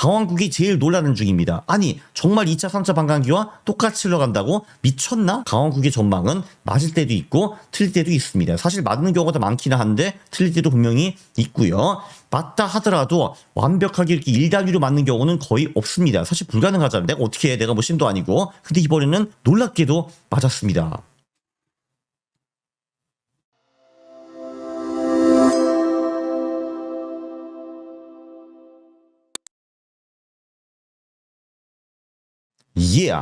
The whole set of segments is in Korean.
강원국이 제일 놀라는 중입니다. 아니 정말 2차 3차 반감기와 똑같이 흘러간다고? 미쳤나? 강원국의 전망은 맞을 때도 있고 틀릴 때도 있습니다. 사실 맞는 경우가 더 많기는 한데 틀릴 때도 분명히 있고요. 맞다 하더라도 완벽하게 이렇게 일단위로 맞는 경우는 거의 없습니다. 사실 불가능하잖아요. 내가 어떻게 해? 내가 뭐 신도 아니고. 근데 이번에는 놀랍게도 맞았습니다. 예.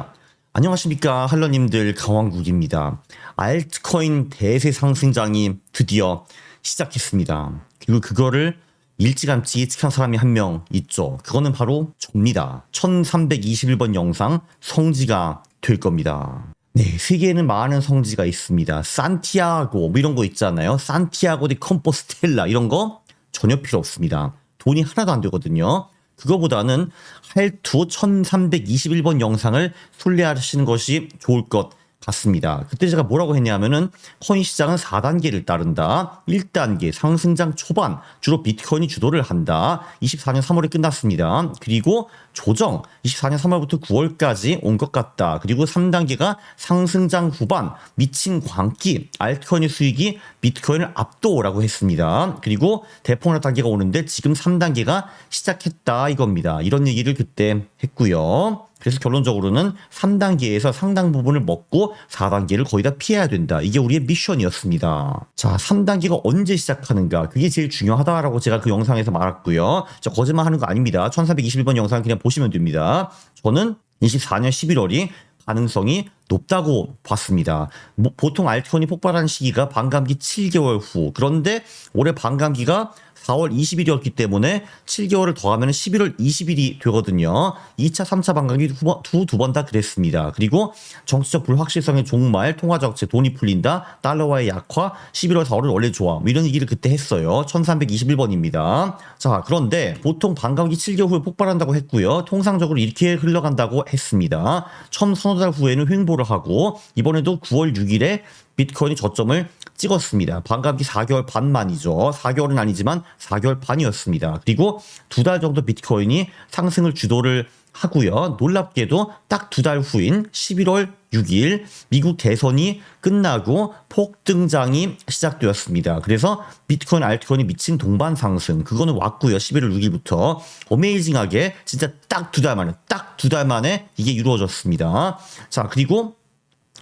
안녕하십니까 할러님들, 강왕국입니다. 알트코인 대세 상승장이 드디어 시작했습니다. 그리고 그거를 일찌감치 예측한 사람이 한 명 있죠. 그거는 바로 저입니다. 1321번 영상 성지가 될 겁니다. 네, 세계에는 많은 성지가 있습니다. 산티아고 뭐 이런 거 있잖아요. 산티아고 디 컴포스텔라 이런 거 전혀 필요 없습니다. 돈이 하나도 안 되거든요. 그거보다는 할투 1321번 영상을 순례하시는 것이 좋을 것 같습니다. 그때 제가 뭐라고 했냐면은 코인 시장은 4단계를 따른다. 1단계 상승장 초반 주로 비트코인이 주도를 한다. 24년 3월에 끝났습니다. 그리고 조정 24년 3월부터 9월까지 온 것 같다. 그리고 3단계가 상승장 후반 미친 광기 알트코인의 수익이 비트코인을 압도라고 했습니다. 그리고 대폭락 단계가 오는데 지금 3단계가 시작했다 이겁니다. 이런 얘기를 그때 했고요. 그래서 결론적으로는 3단계에서 상당 부분을 먹고 4단계를 거의 다 피해야 된다. 이게 우리의 미션이었습니다. 자, 3단계가 언제 시작하는가? 그게 제일 중요하다라고 제가 그 영상에서 말했고요. 저 거짓말 하는 거 아닙니다. 1321번 영상 그냥 보시면 됩니다. 저는 24년 11월이 가능성이 높다고 봤습니다. 보통 알트코인이 폭발하는 시기가 반감기 7개월 후. 그런데 올해 반감기가 4월 20일이었기 때문에 7개월을 더하면 11월 20일이 되거든요. 2차, 3차 반감기 두 번 다 그랬습니다. 그리고 정치적 불확실성의 종말, 통화정책, 돈이 풀린다, 달러와의 약화, 11월, 4월은 원래 좋아. 뭐 이런 얘기를 그때 했어요. 1321번입니다. 자, 그런데 보통 반감기 7개월 후에 폭발한다고 했고요. 통상적으로 이렇게 흘러간다고 했습니다. 처음 서너 달 후에는 횡보를 하고 이번에도 9월 6일에 비트코인이 저점을 찍었습니다. 반감기 4개월 반 만이죠. 4개월은 아니지만 4개월 반이었습니다. 그리고 2달 정도 비트코인이 상승을 주도를 하고요. 놀랍게도 딱 2달 후인 11월 6일 미국 대선이 끝나고 폭등장이 시작되었습니다. 그래서 비트코인, 알트코인이 미친 동반 상승 그거는 왔고요. 11월 6일부터 어메이징하게 진짜 딱 2달 만에 이게 이루어졌습니다. 자, 그리고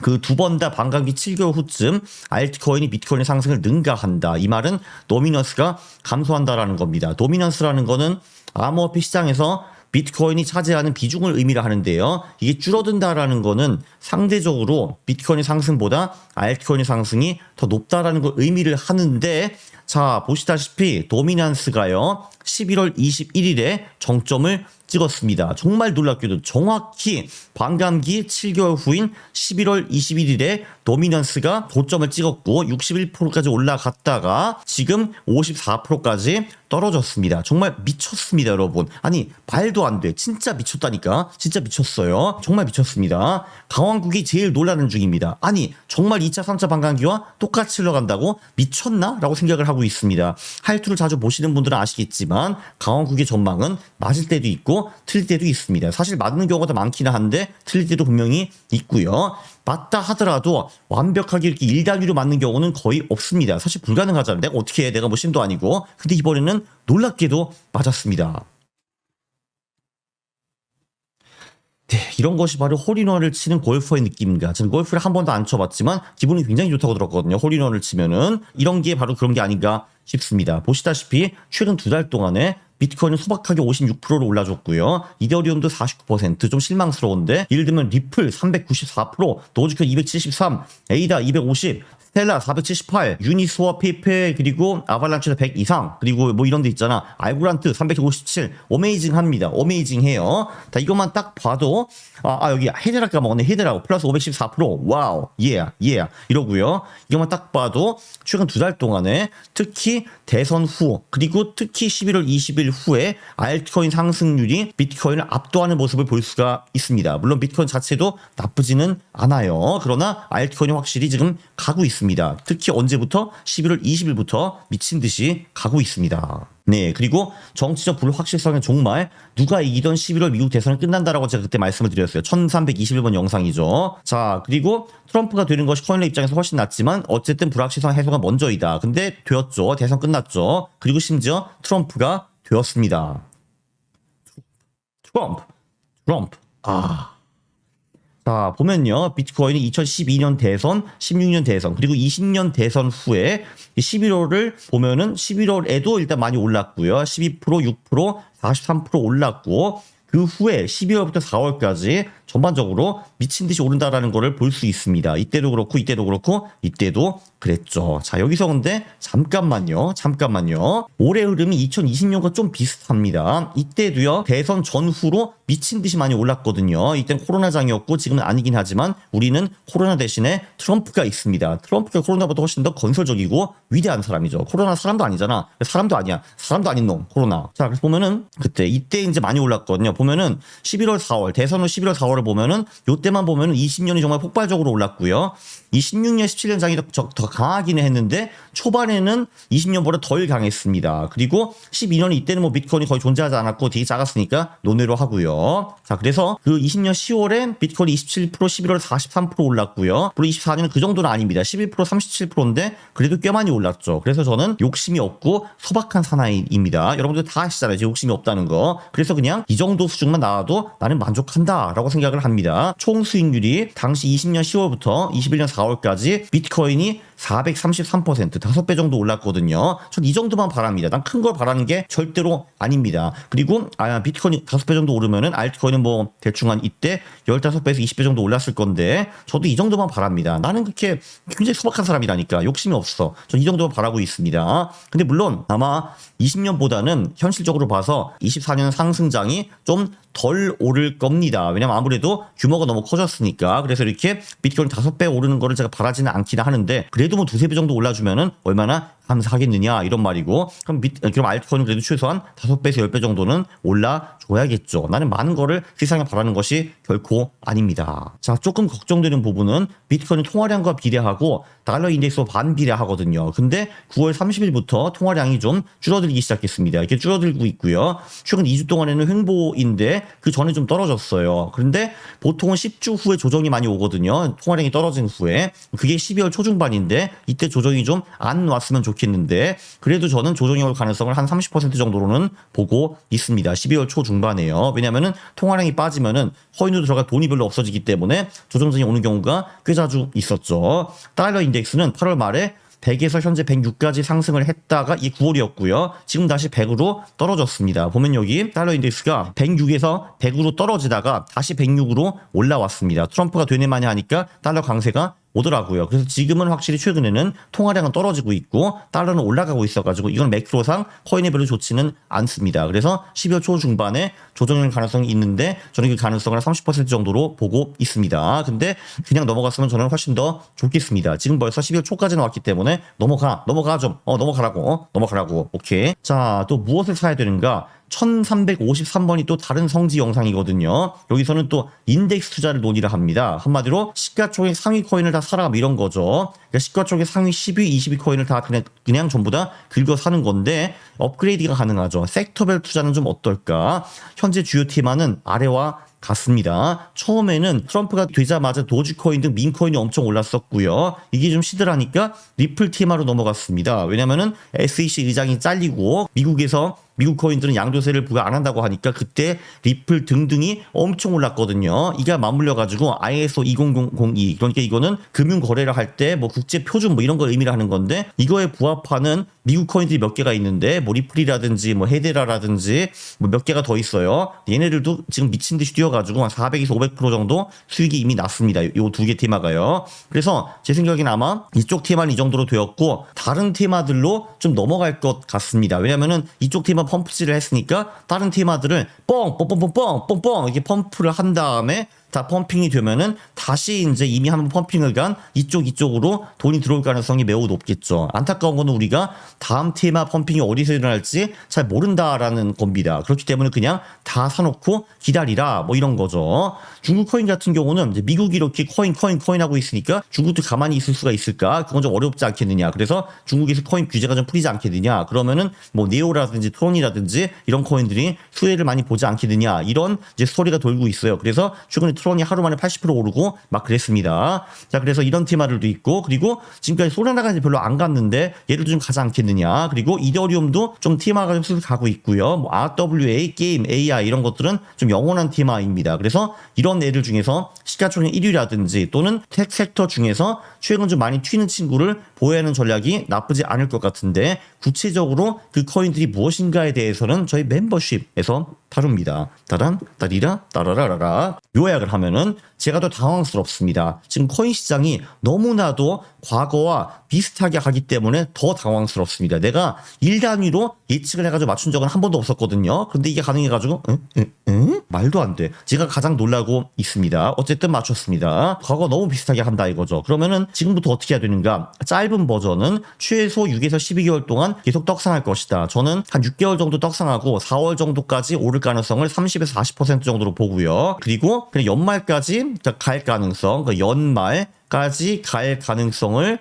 그 두 번 다 반감기 7개월 후쯤 알트코인이 비트코인의 상승을 능가한다. 이 말은 도미넌스가 감소한다라는 겁니다. 도미넌스라는 거는 암호화폐 시장에서 비트코인이 차지하는 비중을 의미를 하는데요. 이게 줄어든다라는 거는 상대적으로 비트코인의 상승보다 알트코인의 상승이 더 높다라는 걸 의미를 하는데 자, 보시다시피 도미넌스가요. 11월 21일에 정점을 찍었습니다. 정말 놀랍게도 정확히 반감기 7개월 후인 11월 21일에 도미넌스가 고점을 찍었고 61%까지 올라갔다가 지금 54%까지 떨어졌습니다. 정말 미쳤습니다, 여러분. 아니, 말도 안 돼. 진짜 미쳤다니까. 진짜 미쳤어요. 정말 미쳤습니다. 강원국이 제일 놀라는 중입니다. 아니, 정말 2차, 3차 반감기와 똑같이 흘러간다고? 미쳤나? 라고 생각을 하고 있습니다. 할투를 자주 보시는 분들은 아시겠지만 강원국의 전망은 맞을 때도 있고 틀릴 때도 있습니다. 사실 맞는 경우가 더 많기는 한데 틀릴 때도 분명히 있고요. 맞다 하더라도 완벽하게 이렇게 일단위로 맞는 경우는 거의 없습니다. 사실 불가능하잖아요. 내가 어떻게 해? 내가 뭐 신도 아니고. 근데 이번에는 놀랍게도 맞았습니다. 네, 이런 것이 바로 홀인원을 치는 골퍼의 느낌인가. 저는 골프를 한 번도 안 쳐봤지만 기분이 굉장히 좋다고 들었거든요. 홀인원을 치면은 이런 게 바로 그런 게 아닌가 싶습니다. 보시다시피 최근 2달 동안에 비트코인은 소박하게 56%로 올라줬고요. 이더리움도 49%, 좀 실망스러운데 예를 들면 리플 394%, 도지코인 273, 에이다 250, 스텔라 478, 유니스와 페이페 그리고 아발란치는 100 이상 그리고 뭐 이런 데 있잖아. 알고란트 357 어메이징합니다. 어메이징해요. 다 이것만 딱 봐도 여기 헤드락 까먹었네. 헤드락 플러스 514% 와우 예 이러고요. 이것만 딱 봐도 최근 2달 동안에 특히 대선 후 그리고 특히 11월 20일 후에 알트코인 상승률이 비트코인을 압도하는 모습을 볼 수가 있습니다. 물론 비트코인 자체도 나쁘지는 않아요. 그러나 알트코인이 확실히 지금 가고 있습니다. 있습니다. 특히 언제부터? 11월 20일부터 미친 듯이 가고 있습니다. 네, 그리고 정치적 불확실성은 정말 누가 이기던 11월 미국 대선은 끝난다라고 제가 그때 말씀을 드렸어요. 1321번 영상이죠. 자, 그리고 트럼프가 되는 것이 코인의 입장에서 훨씬 낫지만 어쨌든 불확실성 해소가 먼저이다. 근데 되었죠. 대선 끝났죠. 그리고 심지어 트럼프가 되었습니다. 트럼프. 자, 보면요. 비트코인이 2012년 대선, 16년 대선, 그리고 20년 대선 후에 11월을 보면은 11월에도 일단 많이 올랐고요. 12%, 6%, 43% 올랐고, 그 후에 12월부터 4월까지 전반적으로 미친 듯이 오른다라는 거를 볼 수 있습니다. 이때도 그렇고, 이때도 그랬죠. 자, 여기서 근데 잠깐만요. 올해 흐름이 2020년과 좀 비슷합니다. 이때도요, 대선 전후로 미친 듯이 많이 올랐거든요. 이땐 코로나장이었고, 지금은 아니긴 하지만 우리는 코로나 대신에 트럼프가 있습니다. 트럼프가 코로나보다 훨씬 더 건설적이고 위대한 사람이죠. 코로나 사람도 아니잖아. 사람도 아니야. 사람도 아닌 놈, 코로나. 자, 그래서 보면은 이때 이제 많이 올랐거든요. 보면은 11월, 4월, 대선 후 11월, 4월을 보면은 요때만 보면은 20년이 정말 폭발적으로 올랐고요. 이 16년, 17년장이 더 강하기는 했는데 초반에는 20년보다 덜 강했습니다. 그리고 12년이 이때는 뭐 비트코인이 거의 존재하지 않았고 되게 작았으니까 논외로 하고요. 자, 그래서 그 20년 10월에 비트코인이 27%, 11월 43% 올랐고요. 물론 24년은 그 정도는 아닙니다. 11%, 37%인데 그래도 꽤 많이 올랐죠. 그래서 저는 욕심이 없고 소박한 사나이입니다. 여러분들 다 아시잖아요. 제 욕심이 없다는 거. 그래서 그냥 이 정도 수준만 나와도 나는 만족한다라고 생각을 합니다. 총 수익률이 당시 20년 10월부터 21년 4월까지 비트코인이 433%, 5배 정도 올랐거든요. 전 이 정도만 바랍니다. 난 큰 걸 바라는 게 절대로 아닙니다. 그리고 비트코인이 5배 정도 오르면은 알트코인은 뭐 대충 한 이때 15배에서 20배 정도 올랐을 건데 저도 이 정도만 바랍니다. 나는 그렇게 굉장히 소박한 사람이라니까. 욕심이 없어. 전 이 정도만 바라고 있습니다. 근데 물론 아마 20년보다는 현실적으로 봐서 24년 상승장이 좀 덜 오를 겁니다. 왜냐면 아무래도 규모가 너무 커졌으니까. 그래서 이렇게 비트코인 5배 오르는 거를 제가 바라지는 않긴 하는데 그래도 뭐 2-3배 정도 올라주면은 얼마나 감사하겠느냐 이런 말이고 그럼 알트코인은 그래도 최소한 5배에서 10배 정도는 올라줘야겠죠. 나는 많은 거를 세상에 바라는 것이 결코 아닙니다. 자, 조금 걱정되는 부분은 비트코인은 통화량과 비례하고 달러 인덱스와 반비례하거든요. 근데 9월 30일부터 통화량이 좀 줄어들기 시작했습니다. 이렇게 줄어들고 있고요. 최근 2주 동안에는 횡보인데 그 전에 좀 떨어졌어요. 그런데 보통은 10주 후에 조정이 많이 오거든요. 통화량이 떨어진 후에. 그게 12월 초중반인데 이때 조정이 좀 안 왔으면 좋겠는데 그래도 저는 조정이 올 가능성을 한 30% 정도로는 보고 있습니다. 12월 초중반에요. 왜냐면은 통화량이 빠지면은 코인으로 들어갈 돈이 별로 없어지기 때문에 조정전이 오는 경우가 꽤 자주 있었죠. 달러 인덱스는 8월 말에 100에서 현재 106까지 상승을 했다가 이 9월이었고요. 지금 다시 100으로 떨어졌습니다. 보면 여기 달러 인덱스가 106에서 100으로 떨어지다가 다시 106으로 올라왔습니다. 트럼프가 되네 마냐 하니까 달러 강세가 오더라고요. 그래서 지금은 확실히 최근에는 통화량은 떨어지고 있고 달러는 올라가고 있어가지고 이건 매크로상 코인에 별로 좋지는 않습니다. 그래서 12월 초 중반에 조정일 가능성이 있는데 저는 그 가능성을 30% 정도로 보고 있습니다. 근데 그냥 넘어갔으면 저는 훨씬 더 좋겠습니다. 지금 벌써 12월 초까지 나왔기 때문에 넘어가라고. 오케이. 자, 또 무엇을 사야 되는가? 1353번이 또 다른 성지 영상이거든요. 여기서는 또 인덱스 투자를 논의를 합니다. 한마디로 시가총액 상위 코인을 다 사라 이런 거죠. 그러니까 시가총액 상위 10위, 20위 코인을 다 그냥 전부 다 긁어 사는 건데 업그레이드가 가능하죠. 섹터별 투자는 좀 어떨까? 현재 주요 테마는 아래와 같습니다. 처음에는 트럼프가 되자마자 도지코인 등 민코인이 엄청 올랐었고요. 이게 좀 시들하니까 리플 테마로 넘어갔습니다. 왜냐면은 SEC 의장이 잘리고 미국 코인들은 양도세를 부과 안 한다고 하니까 그때 리플 등등이 엄청 올랐거든요. 이게 맞물려가지고 ISO 20002 그러니까 이거는 금융 거래를 할 때 뭐 국제 표준 뭐 이런 걸 의미를 하는 건데 이거에 부합하는 미국 코인들이 몇 개가 있는데 뭐 리플이라든지 뭐 헤데라라든지 뭐 몇 개가 더 있어요. 얘네들도 지금 미친 듯이 뛰어가지고 한 400에서 500% 정도 수익이 이미 났습니다. 이 두 개 테마가요. 그래서 제 생각엔 아마 이쪽 테마는 이 정도로 되었고 다른 테마들로 좀 넘어갈 것 같습니다. 왜냐면은 이쪽 테마 펌프질을 했으니까 다른 테마들을 뻥뻥뻥뻥뻥뻥뻥 이렇게 펌프를 한 다음에 다 펌핑이 되면은 다시 이제 이미 한번 펌핑을 간 이쪽으로 돈이 들어올 가능성이 매우 높겠죠. 안타까운 거는 우리가 다음 테마 펌핑이 어디서 일어날지 잘 모른다라는 겁니다. 그렇기 때문에 그냥 다 사놓고 기다리라 뭐 이런 거죠. 중국 코인 같은 경우는 이제 미국이 이렇게 코인 하고 있으니까 중국도 가만히 있을 수가 있을까? 그건 좀 어렵지 않겠느냐. 그래서 중국에서 코인 규제가 좀 풀리지 않겠느냐. 그러면은 뭐 네오라든지 트론이라든지 이런 코인들이 수혜를 많이 보지 않겠느냐. 이런 이제 스토리가 돌고 있어요. 그래서 최근에 트론이 하루 만에 80% 오르고 막 그랬습니다. 자, 그래서 이런 테마들도 있고, 그리고 지금까지 솔라나가 이제 별로 안 갔는데 얘를 좀 가지 않겠느냐. 그리고 이더리움도 좀 테마가 좀 슬슬 가고 있고요. 뭐 RWA, 게임, AI 이런 것들은 좀 영원한 테마입니다. 그래서 이런 애들 중에서 시가총액 1위라든지 또는 텍 섹터 중에서 최근 좀 많이 튀는 친구를 보유하는 전략이 나쁘지 않을 것 같은데, 구체적으로 그 코인들이 무엇인가에 대해서는 저희 멤버십에서 다룹니다. 따란 따리라 따라라라라 요약을 하면은 제가 더 당황스럽습니다. 지금 코인 시장이 너무나도 과거와 비슷하게 하기 때문에 더 당황스럽습니다. 내가 1단위로 예측을 해가지고 맞춘 적은 한 번도 없었거든요. 근데 이게 가능해가지고 말도 안 돼. 제가 가장 놀라고 있습니다. 어쨌든 맞췄습니다. 과거 너무 비슷하게 한다 이거죠. 그러면은 지금부터 어떻게 해야 되는가? 짧은 버전은 최소 6에서 12개월 동안 계속 떡상할 것이다. 저는 한 6개월 정도 떡상하고 4월 정도까지 오를 가능성을 30에서 40% 정도로 보고요. 그리고 그냥 연말까지 갈 가능성, 그 연말까지 갈 가능성을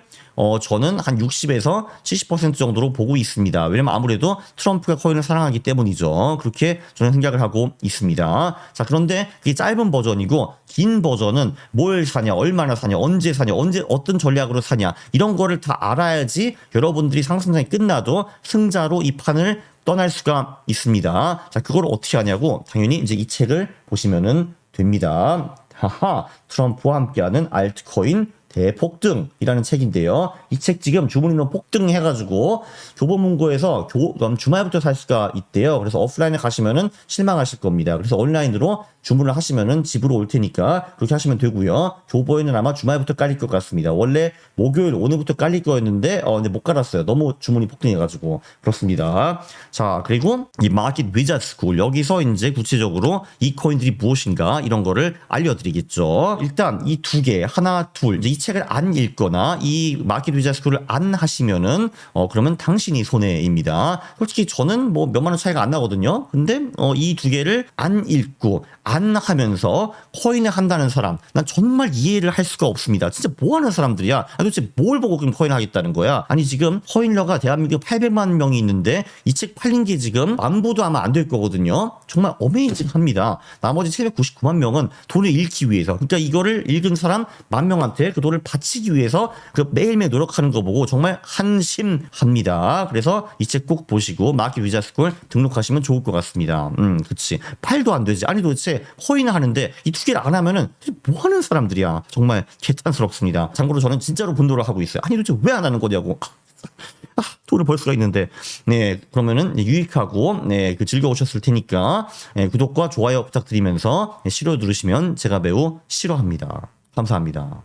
저는 한 60에서 70% 정도로 보고 있습니다. 왜냐면 아무래도 트럼프가 코인을 사랑하기 때문이죠. 그렇게 저는 생각을 하고 있습니다. 자, 그런데 이게 짧은 버전이고 긴 버전은 뭘 사냐, 얼마나 사냐, 언제 사냐, 어떤 전략으로 사냐 이런 거를 다 알아야지 여러분들이 상승장이 끝나도 승자로 이 판을 떠날 수가 있습니다. 자, 그걸 어떻게 하냐고 당연히 이제 이 책을 보시면은 됩니다. 하하, 트럼프와 함께하는 알트코인 대폭등이라는 책인데요. 이 책 지금 주문인원 폭등해가지고 교보문고에서 주말부터 살 수가 있대요. 그래서 오프라인에 가시면은 실망하실 겁니다. 그래서 온라인으로 주문을 하시면은 집으로 올 테니까 그렇게 하시면 되고요. 교보에는 아마 주말부터 깔릴 것 같습니다. 원래 목요일 오늘부터 깔릴 거였는데 근데 못 깔았어요. 너무 주문이 폭등해가지고 그렇습니다. 자, 그리고 이 마켓 위자드 스쿨 여기서 이제 구체적으로 이 코인들이 무엇인가 이런 거를 알려드리겠죠. 일단 이 두 개, 하나, 둘, 이제 이 책을 안 읽거나 이 마켓 위자드 스쿨을 안 하시면은 그러면 당신이 손해입니다. 솔직히 저는 뭐 몇만 원 차이가 안 나거든요. 근데 이 두 개를 안 읽고 안 하면서 코인을 한다는 사람, 난 정말 이해를 할 수가 없습니다. 진짜 뭐 하는 사람들이야? 도대체 뭘 보고 그럼 코인 하겠다는 거야? 아니, 지금 코인러가 대한민국 800만 명이 있는데 이 책 팔린 게 지금 만부도 아마 안 될 거거든요. 정말 어메이징합니다. 나머지 799만 명은 돈을 잃기 위해서, 그러니까 이거를 읽은 사람 10,000명한테 그 돈을 바치기 위해서 그 매일매일 노력하는 거 보고 정말 한심합니다. 그래서 이 책 꼭 보시고 마켓 위자드 스쿨 등록하시면 좋을 것 같습니다. 그치. 팔도 안 되지. 아니, 도대체 코인을 하는데 이 두 개를 안 하면은 뭐 하는 사람들이야. 정말 개탄스럽습니다. 참고로 저는 진짜로 분노를 하고 있어요. 아니, 도대체 왜 안 하는 거냐고. 돈을 벌 수가 있는데. 네, 그러면은 유익하고 그 즐거우셨을 테니까 구독과 좋아요 부탁드리면서 싫어 누르시면 제가 매우 싫어합니다. 감사합니다.